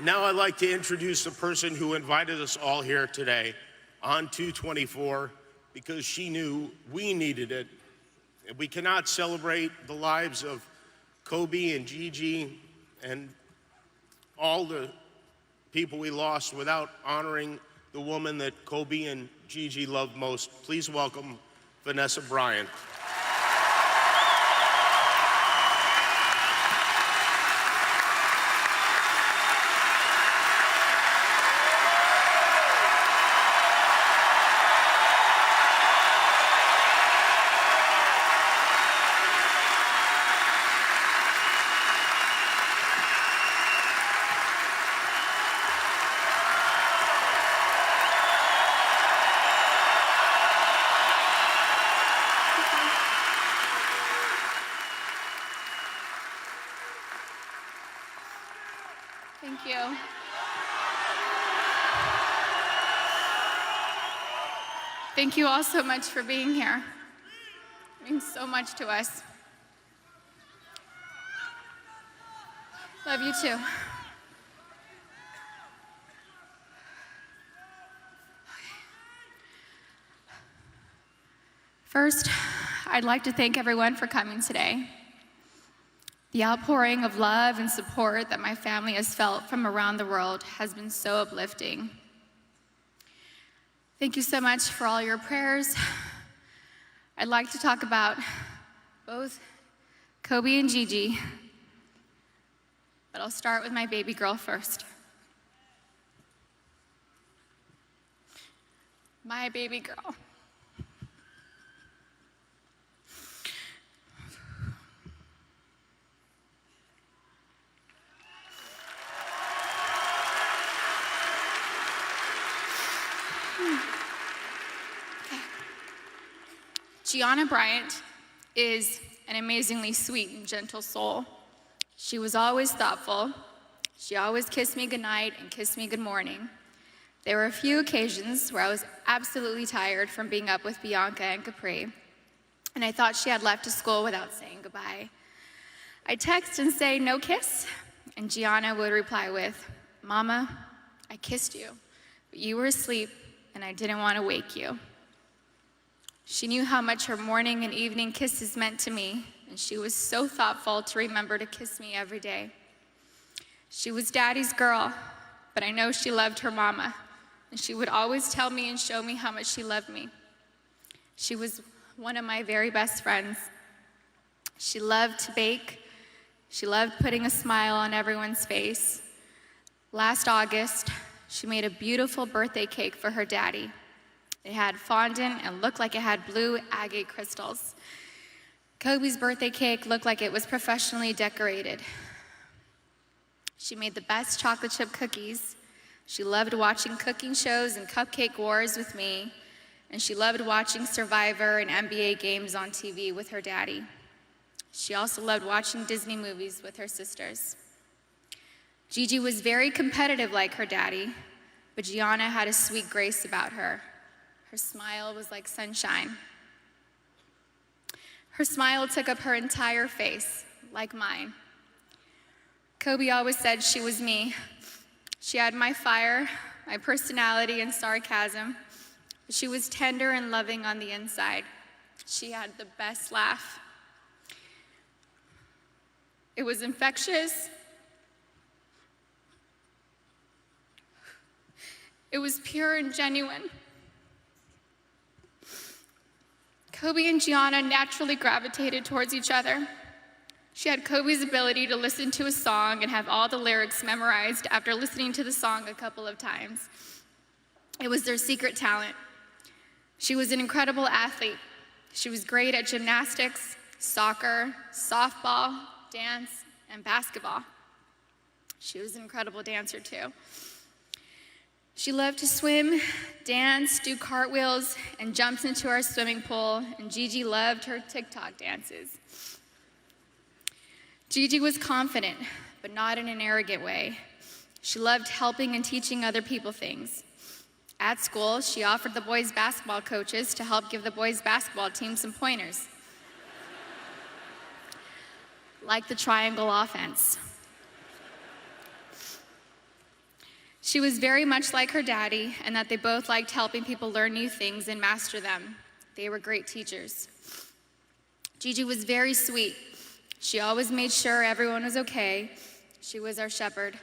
Now I'd like to introduce the person who invited us all here today on 224 because she knew we needed it. We cannot celebrate the lives of Kobe and Gigi and all the people we lost without honoring the woman that Kobe and Gigi loved most. Please welcome Vanessa Bryant. Thank you. Thank you all so much for being here. It means so much to us. Love you too. First, I'd like to thank everyone for coming today. The outpouring of love and support that my family has felt from around the world has been so uplifting. Thank you so much for all your prayers. I'd like to talk about both Kobe and Gigi, but I'll start with my baby girl first. My baby girl. Gianna Bryant is an amazingly sweet and gentle soul. She was always thoughtful. She always kissed me goodnight and kissed me good morning. There were a few occasions where I was absolutely tired from being up with Bianca and Capri, and I thought she had left to school without saying goodbye. I'd text and say, "No kiss?" And Gianna would reply with, "Mama, I kissed you, but you were asleep and I didn't want to wake you." She knew how much her morning and evening kisses meant to me, and she was so thoughtful to remember to kiss me every day. She was Daddy's girl, but I know she loved her mama, and she would always tell me and show me how much she loved me. She was one of my very best friends. She loved to bake. She loved putting a smile on everyone's face. Last August, she made a beautiful birthday cake for her daddy. It had fondant and looked like it had blue agate crystals. Kobe's birthday cake looked like it was professionally decorated. She made the best chocolate chip cookies. She loved watching cooking shows and cupcake wars with me, and she loved watching Survivor and NBA games on TV with her daddy. She also loved watching Disney movies with her sisters. Gigi was very competitive like her daddy, but Gianna had a sweet grace about her. Her smile was like sunshine. Her smile took up her entire face, like mine. Kobe always said she was me. She had my fire, my personality, and sarcasm, but she was tender and loving on the inside. She had the best laugh. It was infectious. It was pure and genuine. Kobe and Gianna naturally gravitated towards each other. She had Kobe's ability to listen to a song and have all the lyrics memorized after listening to the song a couple of times. It was their secret talent. She was an incredible athlete. She was great at gymnastics, soccer, softball, dance, and basketball. She was an incredible dancer too. She loved to swim, dance, do cartwheels, and jumps into our swimming pool, and Gigi loved her TikTok dances. Gigi was confident, but not in an arrogant way. She loved helping and teaching other people things. At school, she offered the boys' basketball coaches to help give the boys' basketball team some pointers, like the triangle offense. She was very much like her daddy, and that they both liked helping people learn new things and master them. They were great teachers. Gigi was very sweet. She always made sure everyone was okay. She was our shepherd.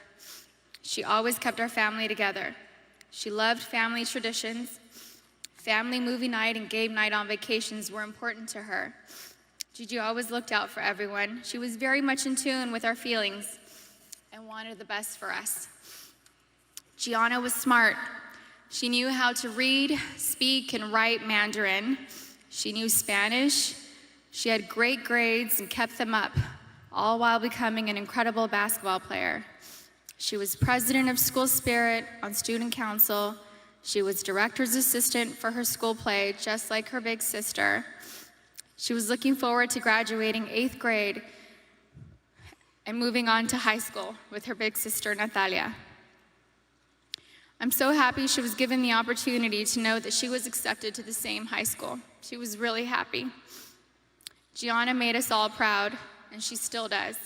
She always kept our family together. She loved family traditions. Family movie night and game night on vacations were important to her. Gigi always looked out for everyone. She was very much in tune with our feelings and wanted the best for us. Gianna was smart. She knew how to read, speak, and write Mandarin. She knew Spanish. She had great grades and kept them up, all while becoming an incredible basketball player. She was president of School Spirit on student council. She was director's assistant for her school play, just like her big sister. She was looking forward to graduating 8th grade and moving on to high school with her big sister, Natalia. I'm so happy she was given the opportunity to know that she was accepted to the same high school. She was really happy. Gianna made us all proud, and she still does.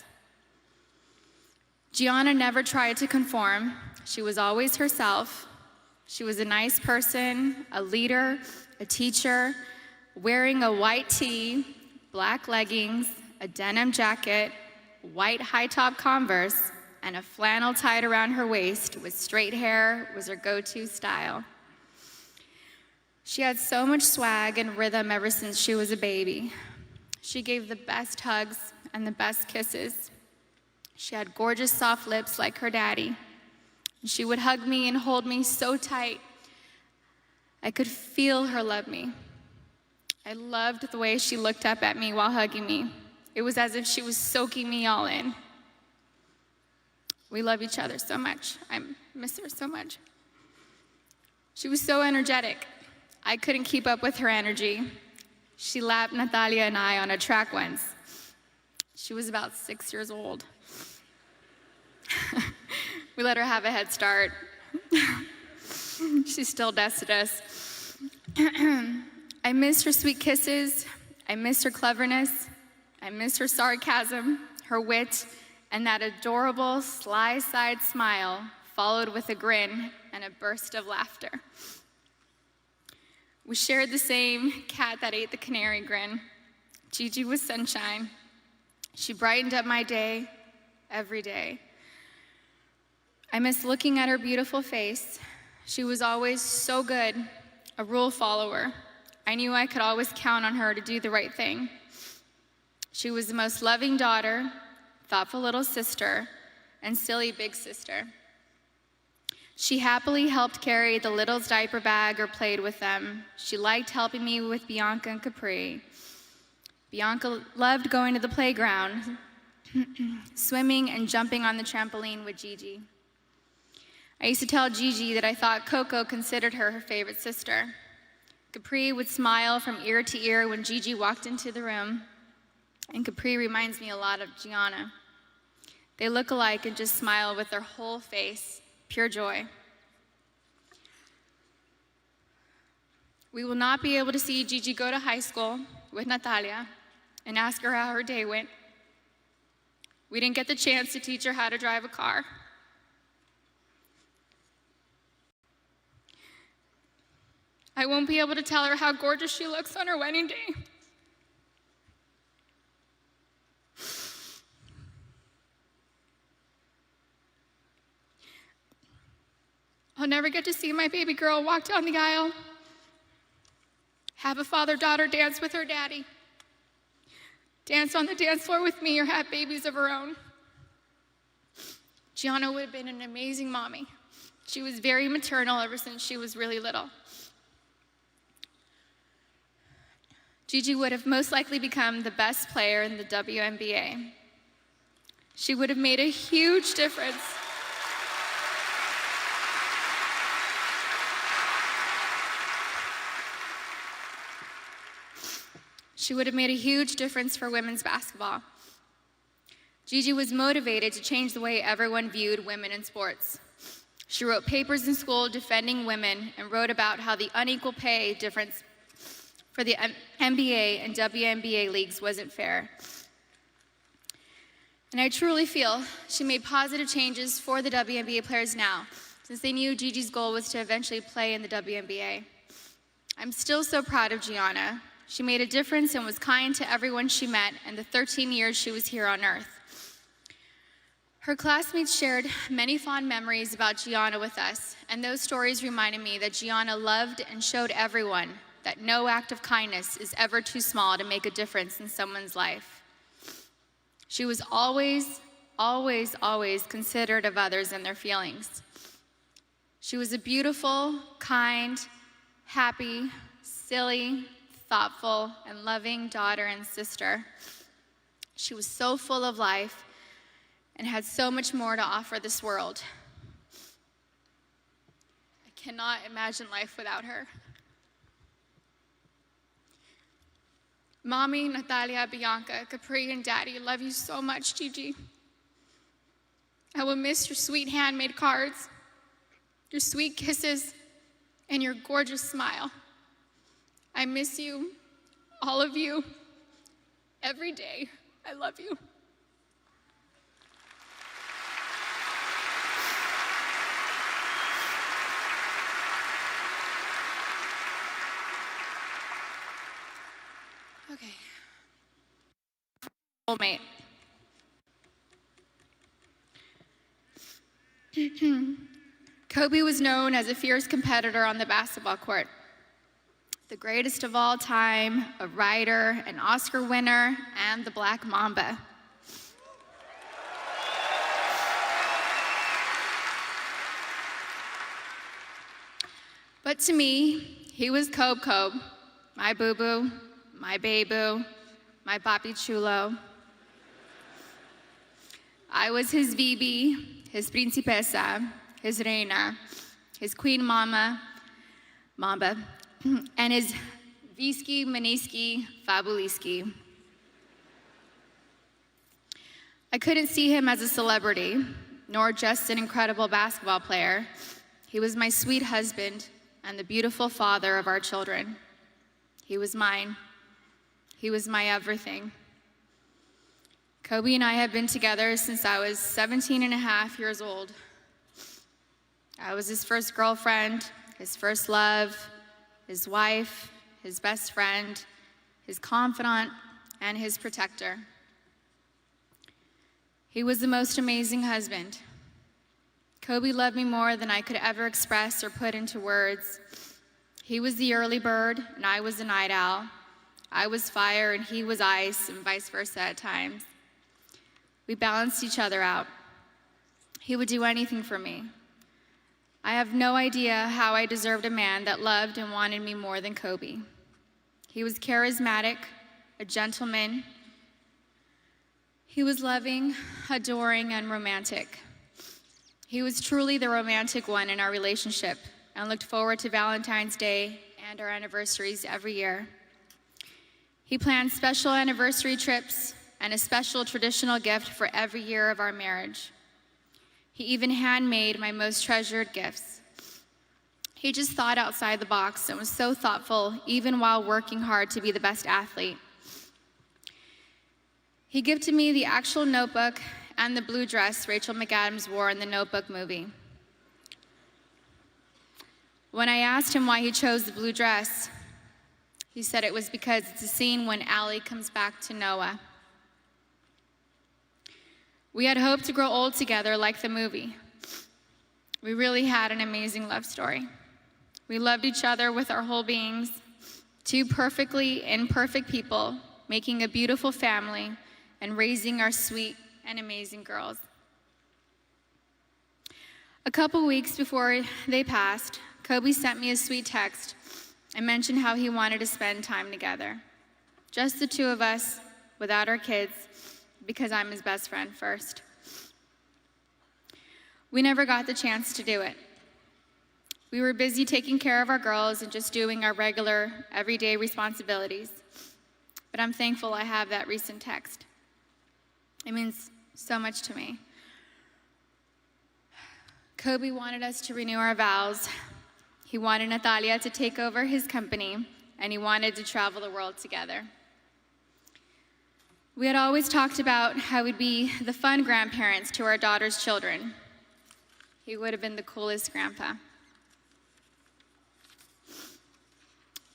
Gianna never tried to conform. She was always herself. She was a nice person, a leader, a teacher, wearing a white tee, black leggings, a denim jacket, white high-top Converse, and a flannel tied around her waist with straight hair was her go-to style. She had so much swag and rhythm ever since she was a baby. She gave the best hugs and the best kisses. She had gorgeous soft lips like her daddy. She would hug me and hold me so tight. I could feel her love me. I loved the way she looked up at me while hugging me. It was as if she was soaking me all in. We love each other so much. I miss her so much. She was so energetic. I couldn't keep up with her energy. She lapped Natalia and I on a track once. She was about 6 years old. We let her have a head start. She still dusted us. I miss her sweet kisses. I miss her cleverness. I miss her sarcasm, her wit, and that adorable sly-side smile followed with a grin and a burst of laughter. We shared the same cat that ate the canary grin. Gigi was sunshine. She brightened up my day every day. I miss looking at her beautiful face. She was always so good, a rule follower. I knew I could always count on her to do the right thing. She was the most loving daughter, thoughtful little sister, and silly big sister. She happily helped carry the littles' diaper bag or played with them. She liked helping me with Bianca and Capri. Bianca loved going to the playground, swimming and jumping on the trampoline with Gigi. I used to tell Gigi that I thought Coco considered her favorite sister. Capri would smile from ear to ear when Gigi walked into the room, and Capri reminds me a lot of Gianna. They look alike and just smile with their whole face, pure joy. We will not be able to see Gigi go to high school with Natalia and ask her how her day went. We didn't get the chance to teach her how to drive a car. I won't be able to tell her how gorgeous she looks on her wedding day. I'll never get to see my baby girl walk down the aisle, have a father-daughter dance with her daddy, dance on the dance floor with me, or have babies of her own. Gianna would have been an amazing mommy. She was very maternal ever since she was really little. Gigi would have most likely become the best player in the WNBA. She would have made a huge difference. She would have made a huge difference for women's basketball. Gigi was motivated to change the way everyone viewed women in sports. She wrote papers in school defending women and wrote about how the unequal pay difference for the NBA and WNBA leagues wasn't fair. And I truly feel she made positive changes for the WNBA players now. since they knew Gigi's goal was to eventually play in the WNBA. I'm still so proud of Gianna. She made a difference and was kind to everyone she met in the 13 years she was here on Earth. Her classmates shared many fond memories about Gianna with us, and those stories reminded me that Gianna loved and showed everyone that no act of kindness is ever too small to make a difference in someone's life. She was always, always, always considerate of others and their feelings. She was a beautiful, kind, happy, silly, thoughtful, and loving daughter and sister. She was so full of life and had so much more to offer this world. I cannot imagine life without her. Mommy, Natalia, Bianca, Capri, and Daddy love you so much, Gigi. I will miss your sweet handmade cards, your sweet kisses, and your gorgeous smile. I miss you, all of you, every day. I love you. Okay. Soulmate. Kobe was known as a fierce competitor on the basketball court. The greatest of all time, a writer, an Oscar winner, and the Black Mamba. But to me, he was Kobe, my boo-boo, my baby, my papi chulo. I was his Bibi, his principesa, his reina, his queen mamba, and his Visky, Maniski, Fabuliski. I couldn't see him as a celebrity, nor just an incredible basketball player. He was my sweet husband and the beautiful father of our children. He was mine. He was my everything. Kobe and I have been together since I was 17 and a half years old. I was his first girlfriend, his first love, his wife, his best friend, his confidant, and his protector. He was the most amazing husband. Kobe loved me more than I could ever express or put into words. He was the early bird, and I was the night owl. I was fire, and he was ice, and vice versa at times. We balanced each other out. He would do anything for me. I have no idea how I deserved a man that loved and wanted me more than Kobe. He was charismatic, a gentleman. He was loving, adoring, and romantic. He was truly the romantic one in our relationship and looked forward to Valentine's Day and our anniversaries every year. He planned special anniversary trips and a special traditional gift for every year of our marriage. He even handmade my most treasured gifts. He just thought outside the box and was so thoughtful, even while working hard to be the best athlete. He gifted me the actual notebook and the blue dress Rachel McAdams wore in the Notebook movie. When I asked him why he chose the blue dress, he said it was because it's a scene when Allie comes back to Noah. We had hoped to grow old together like the movie. We really had an amazing love story. We loved each other with our whole beings, two perfectly imperfect people making a beautiful family and raising our sweet and amazing girls. A couple weeks before they passed, Kobe sent me a sweet text and mentioned how he wanted to spend time together. Just the two of us, without our kids, because I'm his best friend first. We never got the chance to do it. We were busy taking care of our girls and just doing our regular, everyday responsibilities. But I'm thankful I have that recent text. It means so much to me. Kobe wanted us to renew our vows. He wanted Natalia to take over his company, and he wanted to travel the world together. We had always talked about how we'd be the fun grandparents to our daughter's children. He would have been the coolest grandpa.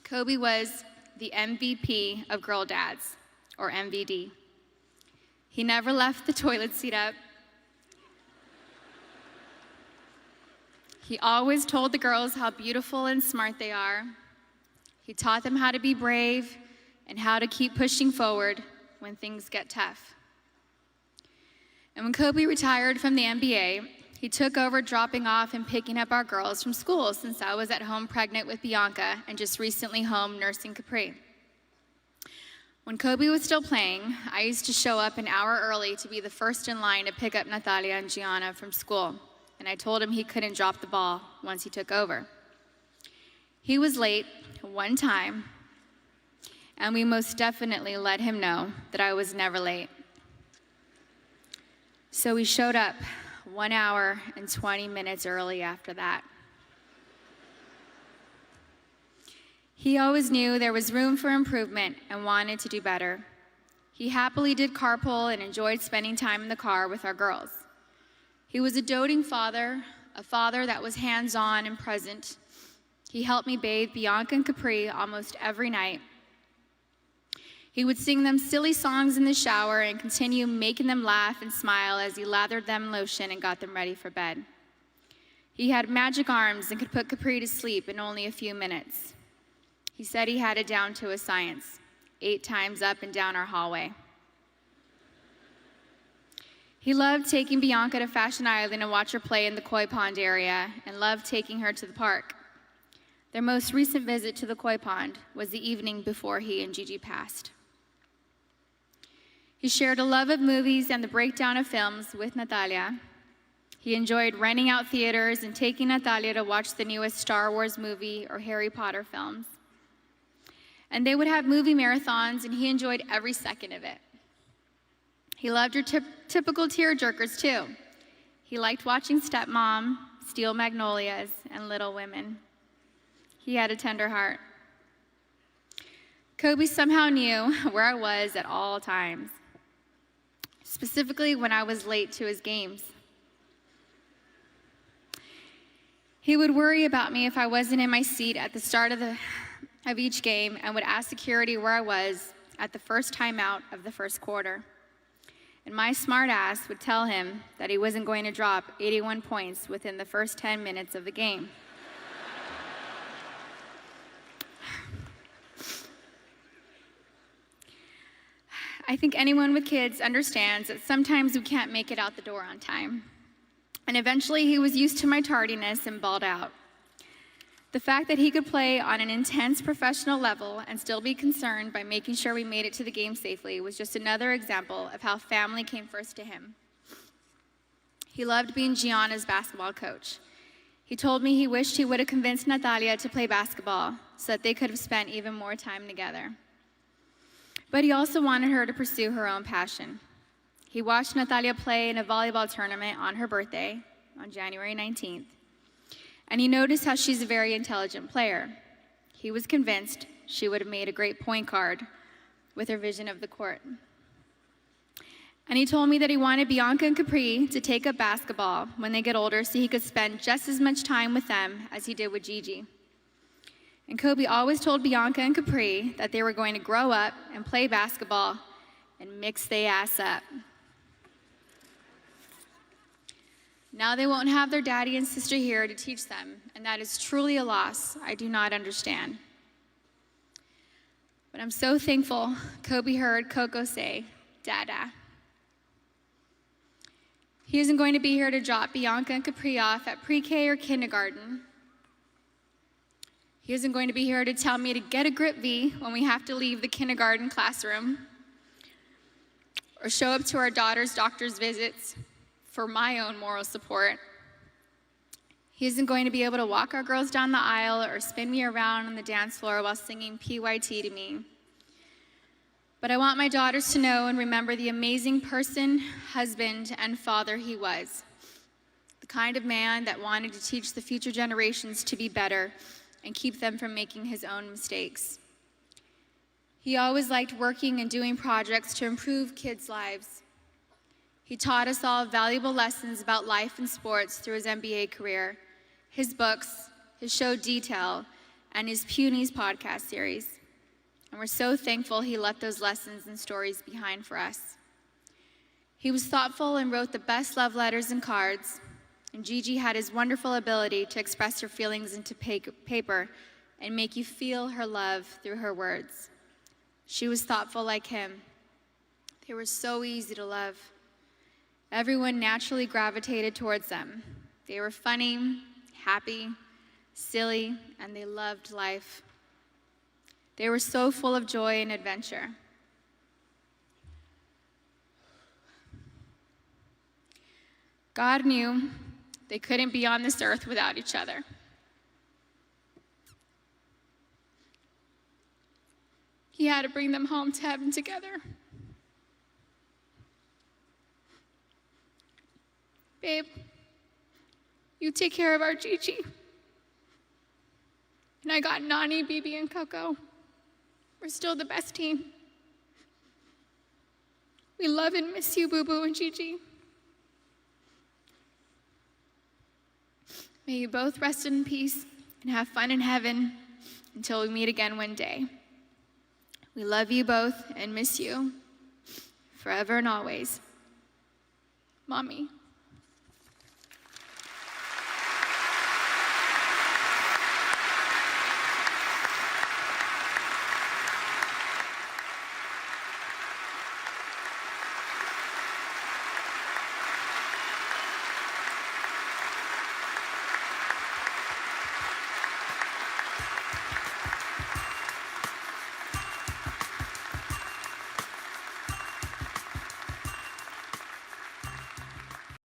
Kobe was the MVP of girl dads, or MVD. He never left the toilet seat up. He always told the girls how beautiful and smart they are. He taught them how to be brave and how to keep pushing forward when things get tough. And when Kobe retired from the NBA, he took over dropping off and picking up our girls from school since I was at home pregnant with Bianca and just recently home nursing Capri. When Kobe was still playing, I used to show up an hour early to be the first in line to pick up Natalia and Gianna from school, and I told him he couldn't drop the ball once he took over. He was late one time, and we most definitely let him know that I was never late. So we showed up 1 hour and 20 minutes early after that. He always knew there was room for improvement and wanted to do better. He happily did carpool and enjoyed spending time in the car with our girls. He was a doting father, a father that was hands-on and present. He helped me bathe Bianca and Capri almost every night. He would sing them silly songs in the shower and continue making them laugh and smile as he lathered them in lotion and got them ready for bed. He had magic arms and could put Capri to sleep in only a few minutes. He said he had it down to a science, 8 times up and down our hallway. He loved taking Bianca to Fashion Island and watch her play in the koi pond area and loved taking her to the park. Their most recent visit to the koi pond was the evening before he and Gigi passed. He shared a love of movies and the breakdown of films with Natalia. He enjoyed renting out theaters and taking Natalia to watch the newest Star Wars movie or Harry Potter films. And they would have movie marathons, and he enjoyed every second of it. He loved your typical tearjerkers, too. He liked watching Stepmom, Steel Magnolias, and Little Women. He had a tender heart. Kobe somehow knew where I was at all times, specifically when I was late to his games. He would worry about me if I wasn't in my seat at the start of each game and would ask security where I was at the first timeout of the first quarter. And my smart ass would tell him that he wasn't going to drop 81 points within the first 10 minutes of the game. I think anyone with kids understands that sometimes we can't make it out the door on time. And eventually he was used to my tardiness and balled out. The fact that he could play on an intense professional level and still be concerned by making sure we made it to the game safely was just another example of how family came first to him. He loved being Gianna's basketball coach. He told me he wished he would have convinced Natalia to play basketball so that they could have spent even more time together. But he also wanted her to pursue her own passion. He watched Natalia play in a volleyball tournament on her birthday, on January 19th, and he noticed how she's a very intelligent player. He was convinced she would have made a great point guard with her vision of the court. And he told me that he wanted Bianca and Capri to take up basketball when they get older so he could spend just as much time with them as he did with Gigi. And Kobe always told Bianca and Capri that they were going to grow up and play basketball and mix their ass up. Now they won't have their daddy and sister here to teach them, and that is truly a loss I do not understand. But I'm so thankful Kobe heard Coco say, "Dada." He isn't going to be here to drop Bianca and Capri off at pre-K or kindergarten. He isn't going to be here to tell me to get a grip V when we have to leave the kindergarten classroom, or show up to our daughter's doctor's visits for my own moral support. He isn't going to be able to walk our girls down the aisle or spin me around on the dance floor while singing PYT to me. But I want my daughters to know and remember the amazing person, husband, and father he was. The kind of man that wanted to teach the future generations to be better and keep them from making his own mistakes. He always liked working and doing projects to improve kids' lives. He taught us all valuable lessons about life and sports through his NBA career, his books, his show Detail, and his Punies podcast series. And we're so thankful he left those lessons and stories behind for us. He was thoughtful and wrote the best love letters and cards, and Gigi had his wonderful ability to express her feelings into paper and make you feel her love through her words. She was thoughtful like him. They were so easy to love. Everyone naturally gravitated towards them. They were funny, happy, silly, and they loved life. They were so full of joy and adventure. God knew they couldn't be on this earth without each other. He had to bring them home to heaven together. Babe, you take care of our Gigi. And I got Nani, Bibi, and Coco. We're still the best team. We love and miss you, Boo Boo and Gigi. May you both rest in peace and have fun in heaven until we meet again one day. We love you both and miss you forever and always. Mommy.